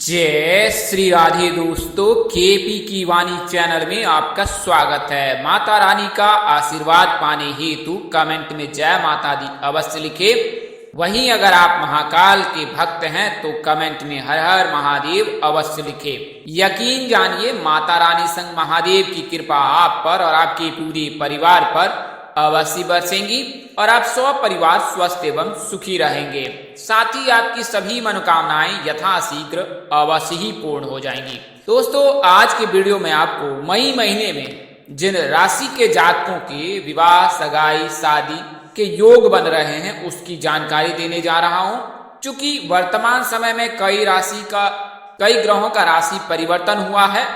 जय श्री राधे दोस्तों, केपी की वाणी चैनल में आपका स्वागत है। माता रानी का आशीर्वाद पाने हेतु कमेंट में जय माता दी अवश्य लिखे। वहीं अगर आप महाकाल के भक्त हैं तो कमेंट में हर हर महादेव अवश्य लिखे। यकीन जानिए माता रानी संग महादेव की कृपा आप पर और आपके पूरे परिवार पर अवश्य बरसेंगी और आप परिवार स्वस्थ एवं सुखी रहेंगे। साथ ही आपकी सभी मनोकामनाएं यथाशीघ्र अवश्य ही पूर्ण हो जाएंगी। दोस्तों, आज के वीडियो में आपको मई महीने में जिन राशि के जातकों के विवाह, सगाई, शादी के योग बन रहे हैं उसकी जानकारी देने जा रहा हूं। चूंकि वर्तमान समय में कई ग्रहों का राशि परिवर्तन हुआ है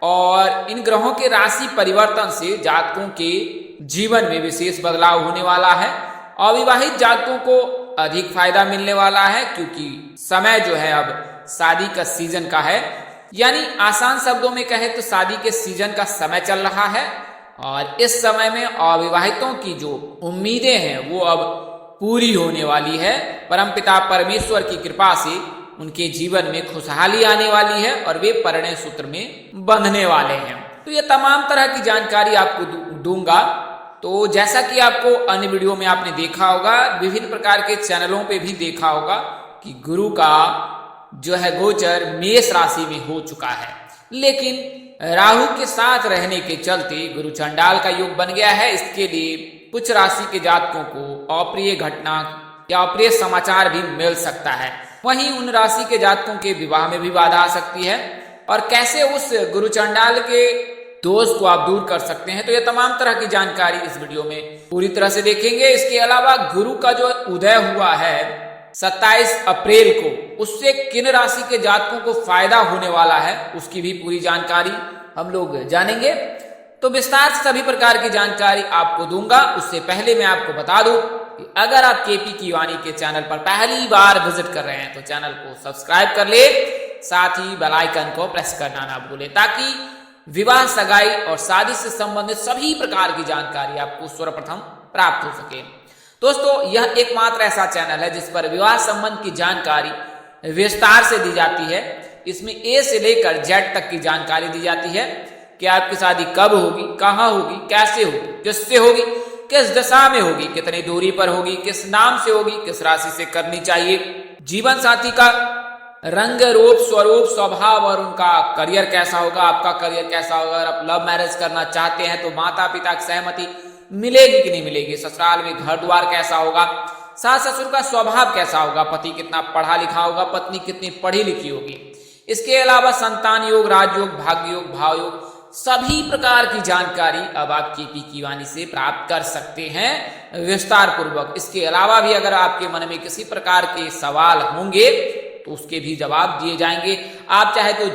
और इन ग्रहों के राशि परिवर्तन से जातकों के जीवन में विशेष बदलाव होने वाला है। अविवाहित जातकों को अधिक फायदा मिलने वाला है क्योंकि समय जो है अब शादी का सीजन का है, यानी आसान शब्दों में कहे तो शादी के सीजन का समय चल रहा है। और इस समय में अविवाहितों की जो उम्मीदें हैं वो अब पूरी होने वाली है। परमपिता परमेश्वर की कृपा से उनके जीवन में खुशहाली आने वाली है और वे परिणय सूत्र में बंधने वाले हैं। तो ये तमाम तरह की जानकारी आपको दूंगा। तो जैसा कि आपको अन्य वीडियो में आपने देखा होगा, विभिन्न प्रकार के चैनलों पे भी देखा होगा कि गुरु का जो है गोचर मेष राशि में हो चुका है, लेकिन राहु के साथ रहने के चलते गुरु चंडाल का योग बन गया है। इसके लिए कुछ राशि के जातकों को अप्रिय घटना या अप्रिय समाचार भी मिल सकता है। वहीं उन राशि के जातकों के विवाह में भी बाधा आ सकती है और कैसे उस गुरु चंडाल के दोष को आप दूर कर सकते हैं, तो ये तमाम तरह की जानकारी इस वीडियो में पूरी तरह से देखेंगे। इसके अलावा गुरु का जो उदय हुआ है 27 अप्रैल को, उससे किन राशि के जातकों को फायदा होने वाला है उसकी भी पूरी जानकारी हम लोग जानेंगे। तो विस्तार से सभी प्रकार की जानकारी आपको दूंगा। उससे पहले मैं आपको बता दूं कि अगर आप केपी की वाणी के चैनल पर पहली बार विजिट कर रहे हैं तो चैनल को सब्सक्राइब कर ले, साथ ही बेल आइकन को प्रेस करना ना भूले ताकि विवाह, सगाई और शादी से संबंधित सभी प्रकार की जानकारी आपको सर्वप्रथम प्राप्त हो सके। दोस्तों, यह एकमात्र ऐसा चैनल है जिस पर विवाह संबंध की जानकारी विस्तार से दी जाती है। इसमें ए से लेकर जेड तक की जानकारी दी जाती है कि आपकी शादी कब होगी, कहाँ होगी, कैसे होगी, किससे होगी, किस दशा में होगी, कितनी दूरी पर होगी, किस नाम से होगी, किस राशि से करनी चाहिए, जीवन साथी का रंग, रूप, स्वरूप, स्वभाव और उनका करियर कैसा होगा, आपका करियर कैसा होगा। अगर आप लव मैरिज करना चाहते हैं तो माता पिता की सहमति मिलेगी कि नहीं मिलेगी, ससुराल में घर द्वार कैसा होगा, सास ससुर का स्वभाव कैसा होगा, पति कितना पढ़ा लिखा होगा, पत्नी कितनी पढ़ी लिखी होगी। इसके अलावा संतान योग, राजयोग, भाग्य योग, भाव योग, सभी प्रकार की जानकारी अब आप केपी की वाणी से प्राप्त कर सकते हैं विस्तार पूर्वक। इसके अलावा भी अगर आपके मन में किसी प्रकार के सवाल होंगे तो उसके भी जवाब दिए जाएंगे। आप चाहे तो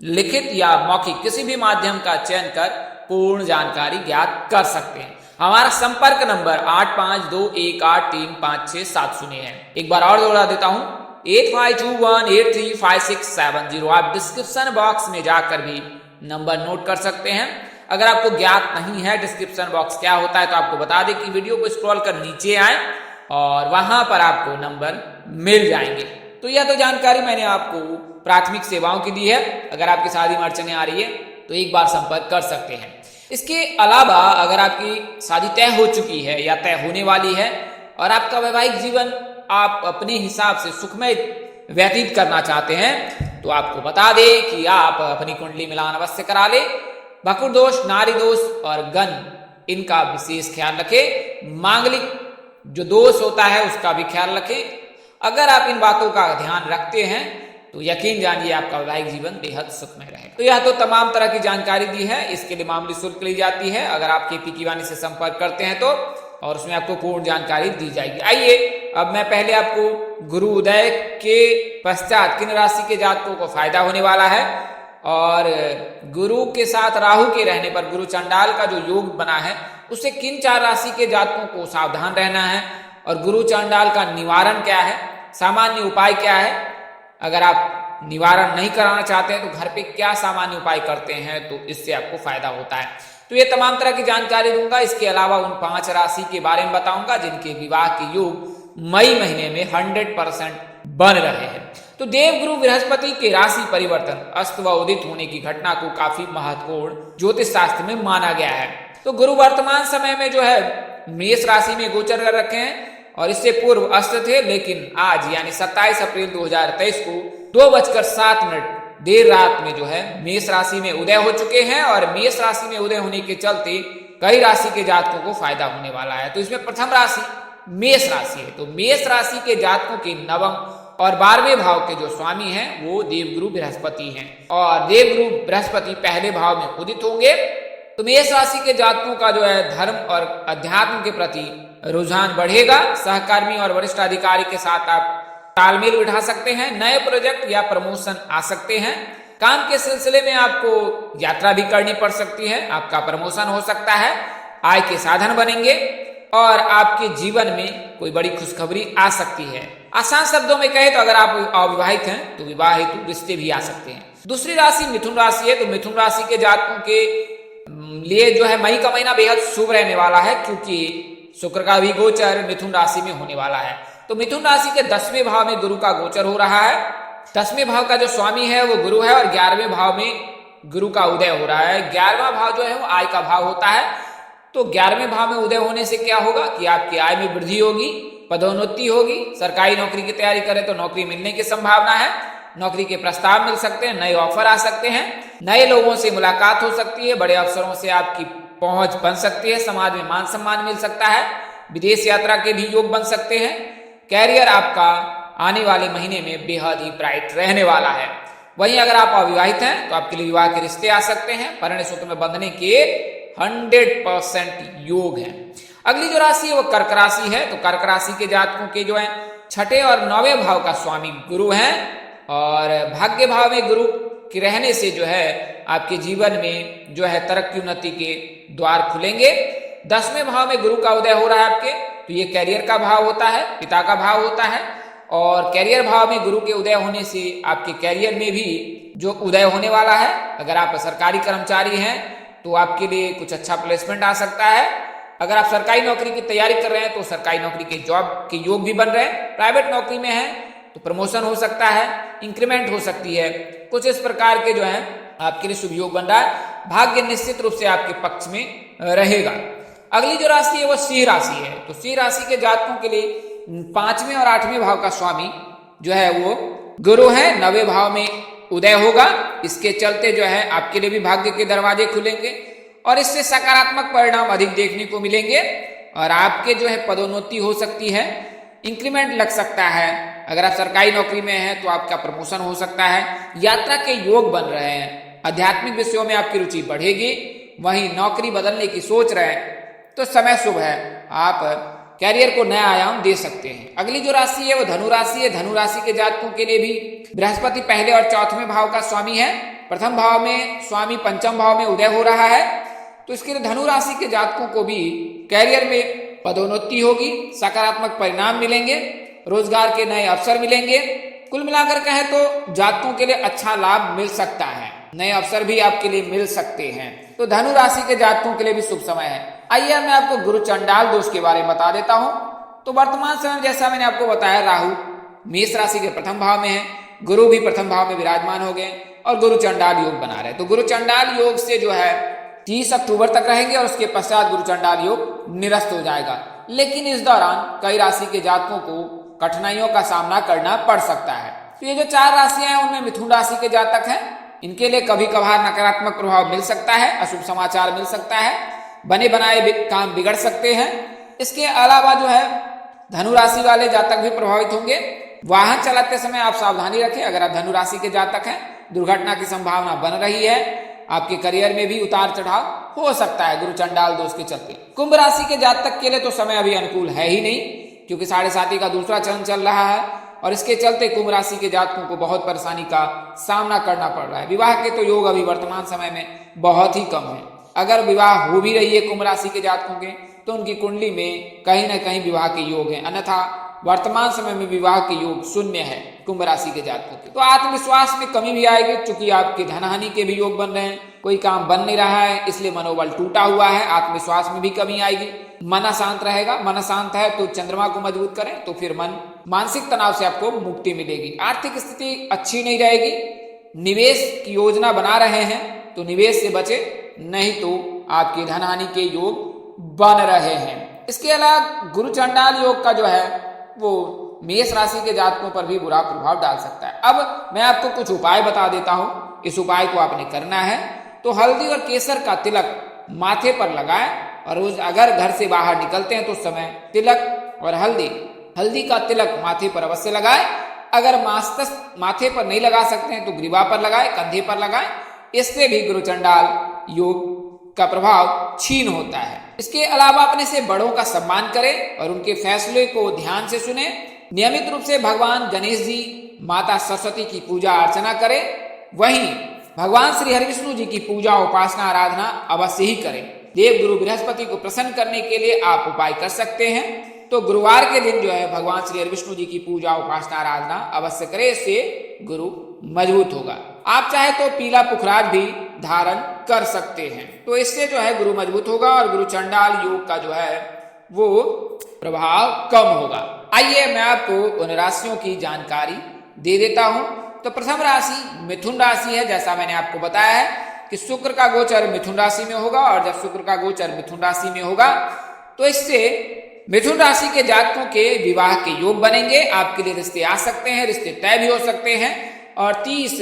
लिखित या मौखिक किसी भी माध्यम का चयन कर पूर्ण जानकारी ज्ञात कर सकते हैं। हमारा संपर्क नंबर 8521835670 है। एक बार और दोहरा देता हूं, 8521835670। आप डिस्क्रिप्शन बॉक्स में जाकर भी नंबर नोट कर सकते हैं। अगर आपको ज्ञात नहीं है डिस्क्रिप्शन बॉक्स क्या होता है तो आपको बता दें कि वीडियो को स्क्रॉल कर नीचे आए और वहां पर आपको नंबर मिल जाएंगे। तो यह तो जानकारी मैंने आपको प्राथमिक सेवाओं की दी है। अगर आपकी शादी में अड़चने आ रही है तो एक बार संपर्क कर सकते हैं। इसके अलावा अगर आपकी शादी तय हो चुकी है या तय होने वाली है और आपका वैवाहिक जीवन आप अपने हिसाब से सुखमय व्यतीत करना चाहते हैं तो आपको बता दें कि आप अपनी कुंडली मिलान अवश्य करा ले। भकुर दोष, नारी दोष और गण, इनका विशेष ख्याल रखें। मांगलिक जो दोष होता है उसका भी ख्याल रखें। अगर आप इन बातों का ध्यान रखते हैं तो यकीन जानिए आपका वैवाहिक जीवन बेहद सुखमय रहेगा। तो यह तो तमाम तरह की जानकारी दी है। इसके लिए मामूली शुल्क ली जाती है अगर आप केपी की वाणी से संपर्क करते हैं तो, और उसमें आपको पूर्ण जानकारी दी जाएगी। आइए अब मैं पहले आपको गुरु उदय के पश्चात किन राशि के जातकों को फायदा होने वाला है और गुरु के साथ राहु के रहने पर गुरु चंडाल का जो योग बना है उससे किन 4 राशि के जातकों को सावधान रहना है और गुरु चंडाल का निवारण क्या है, सामान्य उपाय क्या है। अगर आप निवारण नहीं कराना चाहते हैं तो घर पे क्या सामान्य उपाय करते हैं तो इससे आपको फायदा होता है। तो ये तमाम तरह की जानकारी दूंगा। इसके अलावा उन 5 राशि के बारे में बताऊंगा जिनके विवाह के योग मई महीने में 100% बन रहे हैं। तो देवगुरु बृहस्पति के राशि परिवर्तन अस्त व उदित होने की घटना को काफी महत्वपूर्ण ज्योतिष शास्त्र में माना गया है। तो गुरु वर्तमान समय में जो है मेष राशि में गोचर कर रखे हैं और इससे पूर्व अस्त थे, लेकिन आज यानी 27 अप्रैल 2023 को 2:07 देर रात में जो है मेष राशि में उदय हो चुके हैं और मेष राशि में उदय होने के चलते कई राशि के जातकों को फायदा होने वाला है। तो इसमें प्रथम राशि मेष राशि है। तो मेष राशि के जातकों के नवम और 12वें भाव के जो स्वामी हैं वो देवगुरु बृहस्पति हैं और देवगुरु बृहस्पति पहले भाव में उदित होंगे। तो मेष राशि के जातकों का जो है धर्म और अध्यात्म के प्रति रुझान बढ़ेगा। सहकर्मी और वरिष्ठ अधिकारी के साथ आप तालमेल बिठा सकते हैं। नए प्रोजेक्ट या प्रमोशन आ सकते हैं। काम के सिलसिले में आपको यात्रा भी करनी पड़ सकती है। आपका प्रमोशन हो सकता है, आय के साधन बनेंगे और आपके जीवन में कोई बड़ी खुशखबरी आ सकती है। आसान शब्दों में कहें तो अगर आप अविवाहित हैं तो विवाह हेतु रिश्ते भी आ सकते हैं। दूसरी राशि मिथुन राशि है। तो मिथुन राशि के जातकों के लिए जो है मई का महीना बेहद शुभ रहने वाला है, क्योंकि शुक्र का भी गोचर मिथुन राशि में होने वाला है। तो मिथुन राशि के 10वें भाव में गुरु का गोचर हो रहा है। 10वें भाव का जो स्वामी है वो गुरु है और 11वें भाव में गुरु का उदय हो रहा है। 11वां भाव जो है वो आय का भाव होता है। तो 11वें भाव में उदय होने से क्या होगा कि आपकी आय में वृद्धि होगी, पदोन्नति होगी। सरकारी नौकरी की तैयारी करें तो नौकरी मिलने की संभावना है। नौकरी के प्रस्ताव मिल सकते हैं, नए ऑफर आ सकते हैं, नए लोगों से मुलाकात हो सकती है, बड़े अफसरों से आपकी पहुंच बन सकती है, समाज में मान सम्मान मिल सकता है, विदेश यात्रा के भी योग बन सकते हैं। कैरियर आपका आने वाले महीने में बेहद ही ब्राइट रहने वाला है। वहीं अगर आप अविवाहित हैं तो आपके लिए विवाह के रिश्ते आ सकते हैं। परिणय सूत्र में बंधने के 100% योग हैं। अगली जो राशि है वो कर्क राशि है। तो कर्क राशि के जातकों के जो है 6ठे और 9वें भाव का स्वामी गुरु है और भाग्य भाव में गुरु के रहने से जो है आपके जीवन में जो है तरक्की उन्नति के द्वार खुलेंगे। 10वें भाव में गुरु का उदय हो रहा है आपके, तो ये कैरियर का भाव होता है, पिता का भाव होता है और कैरियर भाव में गुरु के उदय होने से आपके कैरियर में भी जो उदय होने वाला है। अगर आप सरकारी कर्मचारी हैं तो आपके लिए कुछ अच्छा प्लेसमेंट आ सकता है। अगर आप सरकारी नौकरी की तैयारी कर रहे हैं तो सरकारी नौकरी के जॉब के योग भी बन रहे हैं। प्राइवेट नौकरी में है तो प्रमोशन हो सकता है, इंक्रीमेंट हो सकती है। कुछ इस प्रकार के जो है आपके लिए शुभ योग बन रहा है। भाग्य निश्चित रूप से आपके पक्ष में रहेगा। अगली जो राशि है वो सिंह राशि है। तो सिंह राशि के जातकों के लिए 5वें और 8वें भाव का स्वामी जो है वो गुरु है। 9वें भाव में उदय होगा। इसके चलते जो है आपके लिए भी भाग्य के दरवाजे खुलेंगे और इससे सकारात्मक परिणाम अधिक देखने को मिलेंगे और आपके जो है पदोन्नति हो सकती है, इंक्रीमेंट लग सकता है। अगर आप सरकारी नौकरी में हैं तो आपका प्रमोशन हो सकता है। यात्रा के योग बन रहे हैं। आध्यात्मिक विषयों में आपकी रुचि बढ़ेगी। वहीं नौकरी बदलने की सोच रहे हैं तो समय शुभ है, आप कैरियर को नया आयाम दे सकते हैं। अगली जो राशि है वो धनु राशि है। धनु राशि के जातकों के लिए भी बृहस्पति पहले और 4वें भाव का स्वामी है। प्रथम भाव में स्वामी पंचम भाव में उदय हो रहा है। तो इसके लिए धनु राशि के जातकों को भी कैरियर में पदोन्नति होगी, सकारात्मक परिणाम मिलेंगे, रोजगार के नए अवसर मिलेंगे। कुल मिलाकर कहें तो जातकों के लिए अच्छा लाभ मिल सकता है, नए अवसर भी आपके लिए मिल सकते हैं। तो धनु राशि के जातकों के लिए भी शुभ समय है। आइए मैं आपको गुरु चंडाल दोष के बारे में बता देता हूं। तो वर्तमान समय जैसा मैंने आपको बताया, राहु मेष राशि के प्रथम भाव में है, गुरु भी प्रथम भाव में विराजमान हो गए और गुरु चंडाल योग बना रहे। तो गुरु चंडाल योग से जो है 30 अक्टूबर तक रहेंगे और उसके पश्चात गुरु चंडाल योग निरस्त हो जाएगा। लेकिन इस दौरान कई राशि के जातकों को कठिनाइयों का सामना करना पड़ सकता है। तो ये जो 4 राशियां हैं उनमें मिथुन राशि के जातक हैं। इनके लिए कभी कभार नकारात्मक प्रभाव मिल सकता है, अशुभ समाचार मिल सकता है, बने बनाए काम बिगड़ सकते हैं। इसके अलावा जो है धनु राशि वाले जातक भी प्रभावित होंगे। वाहन चलाते समय आप सावधानी रखें। अगर आप धनु राशि के जातक हैं, दुर्घटना की संभावना बन रही है। आपके करियर में भी उतार चढ़ाव हो सकता है गुरु चंडाल दोष के चलते। कुंभ राशि के जातक के लिए तो समय अभी अनुकूल है ही नहीं, क्योंकि 7.5 का दूसरा चरण चल रहा है और इसके चलते कुंभ राशि के जातकों को बहुत परेशानी का सामना करना पड़ रहा है। विवाह के तो योग अभी वर्तमान समय में बहुत ही कम है। अगर विवाह हो भी रही है कुंभ राशि के जातकों के तो उनकी कुंडली में कहीं ना कहीं विवाह के योग हैं, अन्यथा वर्तमान समय में विवाह के योग शून्य है कुंभ राशि के जातकों के। तो आत्मविश्वास में कमी भी आएगी, चूंकि आपके धनहानि के भी योग बन रहे हैं, कोई काम बन नहीं रहा है इसलिए मनोबल टूटा हुआ है, आत्मविश्वास में भी कमी आएगी। मन अशांत रहेगा। मन अशांत है तो चंद्रमा को मजबूत करें तो फिर मन मानसिक तनाव से आपको मुक्ति मिलेगी। आर्थिक स्थिति अच्छी नहीं रहेगी। निवेश की योजना बना रहे हैं तो निवेश से बचे, नहीं तो आपकी धन हानि के योग बन रहे हैं। इसके अलावा गुरु चंडाल योग का जो है वो मेष राशि के जातकों पर भी बुरा प्रभाव डाल सकता है। अब मैं आपको कुछ उपाय बता देता हूँ। इस उपाय को आपने करना है तो हल्दी और केसर का तिलक माथे पर लगाएं और रोज अगर घर से बाहर निकलते हैं तो उस समय तिलक और हल्दी का तिलक माथे पर अवश्य लगाएं। अगर माथे पर नहीं लगा सकते हैं तो ग्रीवा पर लगाएं, कंधे पर लगाएं। इससे भी गुरु चंडाल योग का प्रभाव छीन होता है। इसके अलावा अपने से बड़ों का सम्मान करें और उनके फैसले को ध्यान से सुने। नियमित रूप से भगवान गणेश जी, माता सरस्वती की पूजा अर्चना करें। वहीं भगवान श्री हरिविष्णु जी की पूजा उपासना आराधना अवश्य ही करें। देव गुरु बृहस्पति को प्रसन्न करने के लिए आप उपाय कर सकते हैं। तो गुरुवार के दिन जो है भगवान श्री हरिविष्णु जी की पूजा उपासना आराधना अवश्य करें। इससे गुरु मजबूत होगा। आप चाहे तो पीला पुखराज भी धारण कर सकते हैं, तो इससे जो है गुरु मजबूत होगा और गुरु चंडाल योग का जो है वो प्रभाव कम होगा। आइए मैं आपको उन राशियों की जानकारी दे देता हूं। तो प्रथम राशि मिथुन राशि है। जैसा मैंने आपको बताया है कि शुक्र का गोचर मिथुन राशि में होगा और जब शुक्र का गोचर मिथुन राशि में होगा तो इससे मिथुन राशि के जातकों के विवाह के योग बनेंगे। आपके लिए रिश्ते आ सकते हैं, रिश्ते तय भी हो सकते हैं और 30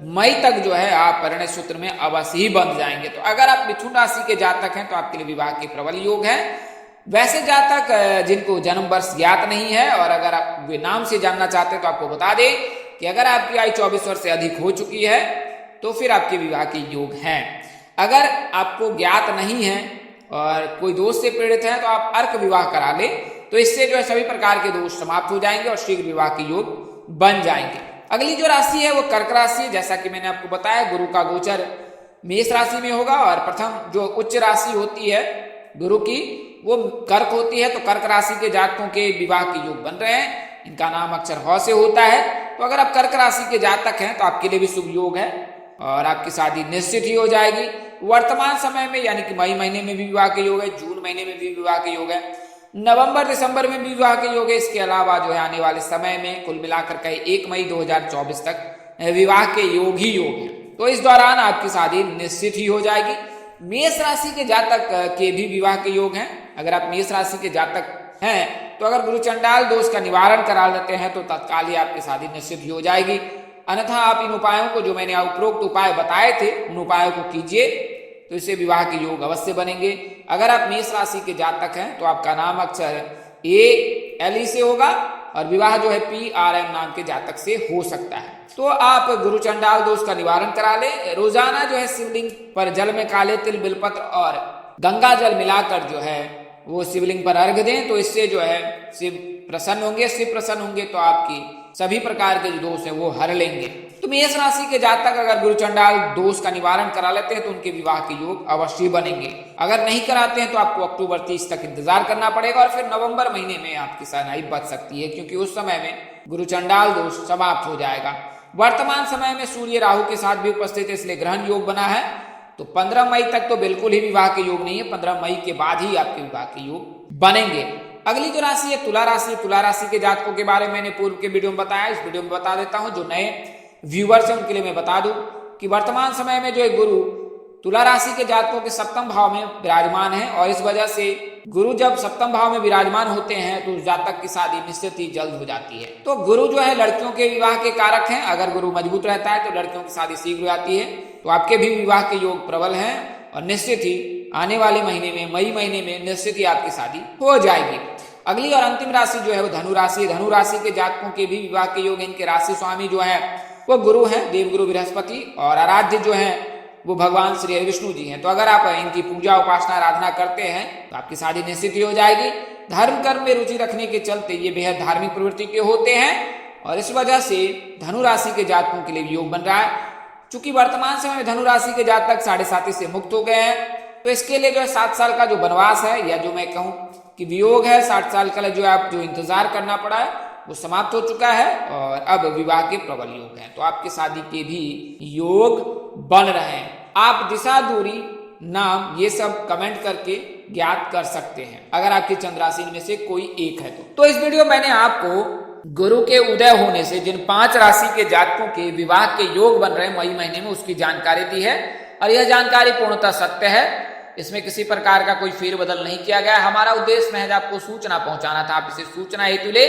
मई तक जो है आप परिणय सूत्र में अवश्य ही बंध जाएंगे। तो अगर आप मिथुन राशि के जातक हैं तो आपके लिए विवाह के प्रबल योग है। वैसे जातक जिनको जन्म वर्ष ज्ञात नहीं है और अगर आप वे नाम से जानना चाहते हैं तो आपको बता दें कि अगर आपकी आयु 24 वर्ष से अधिक हो चुकी है तो फिर आपके विवाह के योग हैं। अगर आपको ज्ञात नहीं है और कोई दोष से पीड़ित है तो आप अर्क विवाह करा ले, तो इससे जो है सभी प्रकार के दोष समाप्त हो जाएंगे और शीघ्र विवाह के योग बन जाएंगे। अगली जो राशि है वो कर्क राशि। जैसा कि मैंने आपको बताया गुरु का गोचर मेष राशि में होगा और प्रथम जो उच्च राशि होती है गुरु की वो कर्क होती है। तो कर्क राशि के जातकों के विवाह के योग बन रहे हैं। इनका नाम अक्षर ह से होता है। तो अगर आप कर्क राशि के जातक हैं तो आपके लिए भी शुभ योग है और आपकी शादी निश्चित ही हो जाएगी। वर्तमान समय में यानी कि मई महीने में भी विवाह के योग है, जून महीने में भी विवाह के योग है, नवंबर दिसंबर में भी विवाह के योग है। इसके अलावा जो है आने वाले समय में कुल मिलाकर के 1 मई 2024 तक विवाह के योग ही योग है। तो इस दौरान आपकी शादी निश्चित ही हो जाएगी। मेष राशि के जातक के भी विवाह के योग हैं। अगर आप मेष राशि के जातक हैं तो अगर गुरु चंडाल दोष का निवारण करा लेते हैं तो तत्काल ही आपकी शादी निश्चित ही हो जाएगी। अन्यथा आप इन उपायों को जो मैंने उपरोक्त उपाय बताए थे उन उपायों को कीजिए तो इससे विवाह के योग अवश्य बनेंगे। अगर आप मेष राशि के जातक हैं तो आपका नाम अक्षर ALE से होगा और विवाह जो है PRM नाम के जातक से हो सकता है। तो आप गुरु चंडाल दोष का निवारण करा ले। रोजाना जो है शिवलिंग पर जल में काले तिल, बिलपत्र और गंगा जल मिलाकर जो है वो शिवलिंग पर अर्घ दें। तो इससे जो है शिव प्रसन्न होंगे तो आपकी सभी प्रकार के जो दोष है वो हर लेंगे। तो मेष राशि के जातक अगर गुरु चंडाल दोष का निवारण करा लेते हैं तो उनके विवाह के योग अवश्य बनेंगे। अगर नहीं कराते हैं तो आपको अक्टूबर 30 तक इंतजार करना पड़ेगा और फिर नवंबर महीने में आपकी सगाई बच सकती है क्योंकि उस समय में गुरु चंडाल दोष समाप्त हो जाएगा। वर्तमान समय में सूर्य राहु के साथ भी उपस्थित है, इसलिए ग्रहण योग बना है। तो 15 मई तक तो बिल्कुल ही विवाह के योग नहीं है। 15 मई के बाद ही आपके विवाह के योग बनेंगे। अगली जो राशि है तुला राशि। तुला राशि के जातकों के बारे में मैंने पूर्व के वीडियो में बताया, इस वीडियो में बता देता हूं। जो नए व्यूअर्स हैं उनके लिए मैं बता दूं कि वर्तमान समय में जो गुरु तुला राशि के जातकों के सप्तम भाव में विराजमान है और इस वजह से गुरु जब सप्तम भाव में विराजमान होते हैं तो उस जातक की शादी निश्चित ही जल्द हो जाती है। तो गुरु जो है लड़कियों के विवाह के कारक हैं। अगर गुरु मजबूत रहता है तो लड़कियों की शादी शीघ्र हो जाती है। तो आपके भी विवाह के योग प्रबल हैं और निश्चित ही आने वाले महीने में मई महीने में निश्चित ही आपकी शादी हो जाएगी। अगली और अंतिम राशि जो है वो धनु राशि। धनु राशि के जातकों के भी विवाह के योग। इनके राशि स्वामी जो है वो गुरु हैं, देवगुरु बृहस्पति, और आराध्य जो है वो भगवान श्री विष्णु जी हैं। तो अगर आप इनकी पूजा उपासना आराधना करते हैं तो आपकी शादी निश्चित ही हो जाएगी। धर्म कर्म में रुचि रखने के चलते ये बेहद धार्मिक प्रवृत्ति के होते हैं और इस वजह से धनु राशि के जातकों के लिए योग बन रहा है। चूंकि वर्तमान समय में धनु राशि के जातक 7.5 से मुक्त हो गए हैं तो इसके लिए जो है 7 साल का जो वनवास है या जो मैं कहूँ कि वियोग है, 60 साल का जो आप जो इंतजार करना पड़ा है वो समाप्त हो चुका है और अब विवाह के प्रबल योग हैं। तो आपकी शादी के भी योग बन रहे हैं। आप दिशा, दूरी, नाम ये सब कमेंट करके ज्ञात कर सकते हैं अगर आपकी चंद्र राशि में से कोई एक है तो इस वीडियो मैंने आपको गुरु के उदय होने से जिन 5 राशि के जातकों के विवाह के योग बन रहे हैं मई महीने में, उसकी जानकारी दी है और यह जानकारी पूर्णतः सत्य है। इसमें किसी प्रकार का कोई फेरबदल नहीं किया गया। हमारा उद्देश्य महज आपको सूचना पहुंचाना था, आप इसे सूचना हेतु ले।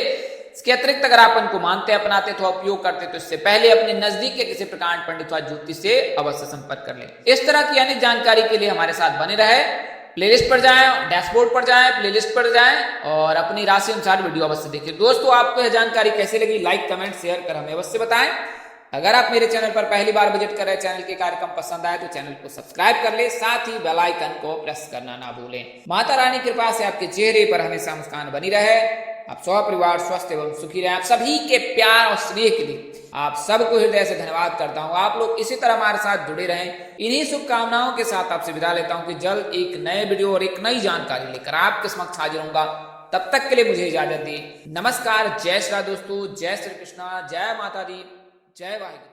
इसके अतिरिक्त अगर आप इनको मानते, अपनाते अथवा उपयोग करते तो इससे पहले अपने नजदीक के किसी प्रकांड पंडित अथवा ज्योतिष से अवश्य संपर्क कर लें। इस तरह की अनेक जानकारी के लिए हमारे साथ बने रहे। प्लेलिस्ट पर जाएं, डैशबोर्ड पर जाएं, प्लेलिस्ट पर जाएं और अपनी राशि अनुसार वीडियो अवश्य देखिए। दोस्तों, आपको यह जानकारी कैसी लगी, लाइक कमेंट शेयर कर हमें अवश्य बताएं। अगर आप मेरे चैनल पर पहली बार विजिट कर रहे हैं, चैनल के कार्यक्रम पसंद आए तो चैनल को सब्सक्राइब कर ले, साथ ही बेल आइकन को प्रेस करना ना भूलें। माता रानी कृपा से आपके चेहरे पर हमेशा मुस्कान बनी रहे, आप सब परिवार स्वस्थ एवं सुखी रहे। आप सभी के प्यार और स्नेह के लिए आप सबको हृदय से धन्यवाद करता हूँ। आप लोग इसी तरह हमारे साथ जुड़े रहें। इन्हीं शुभकामनाओं के साथ आपसे विदा लेता हूँ कि जल्द एक नए वीडियो और एक नई जानकारी लेकर आपके समक्ष हाजिर होऊंगा। तब तक के लिए मुझे इजाजत दी। नमस्कार, जय श्री राम दोस्तों, जय श्री कृष्णा, जय माता दी, जय वाहिगुरु।